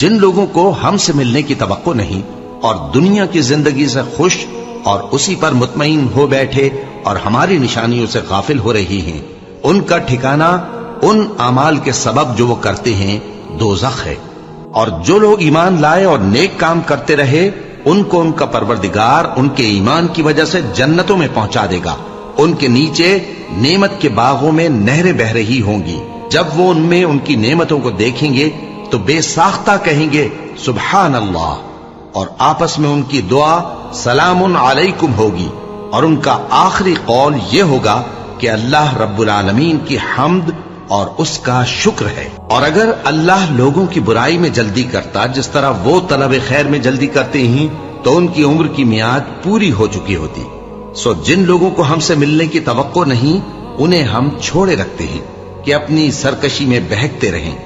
جن لوگوں کو ہم سے ملنے کی توقع نہیں اور دنیا کی زندگی سے خوش اور اسی پر مطمئن ہو بیٹھے اور ہماری نشانیوں سے غافل ہو رہی ہیں، ان کا ٹھکانہ ان اعمال کے سبب جو وہ کرتے ہیں دوزخ ہے۔ اور جو لوگ ایمان لائے اور نیک کام کرتے رہے ان کو ان کا پروردگار ان کے ایمان کی وجہ سے جنتوں میں پہنچا دے گا، ان کے نیچے نعمت کے باغوں میں نہریں بہہ رہی ہوں گی۔ جب وہ ان میں ان کی نعمتوں کو دیکھیں گے تو بے ساختہ کہیں گے سبحان اللہ، اور آپس میں ان کی دعا سلام علیکم ہوگی، اور ان کا آخری قول یہ ہوگا کہ اللہ رب العالمین کی حمد اور اس کا شکر ہے۔ اور اگر اللہ لوگوں کی برائی میں جلدی کرتا جس طرح وہ طلب خیر میں جلدی کرتے ہیں تو ان کی عمر کی میعاد پوری ہو چکی ہوتی۔ سو جن لوگوں کو ہم سے ملنے کی توقع نہیں انہیں ہم چھوڑے رکھتے ہیں کہ اپنی سرکشی میں بہکتے رہیں۔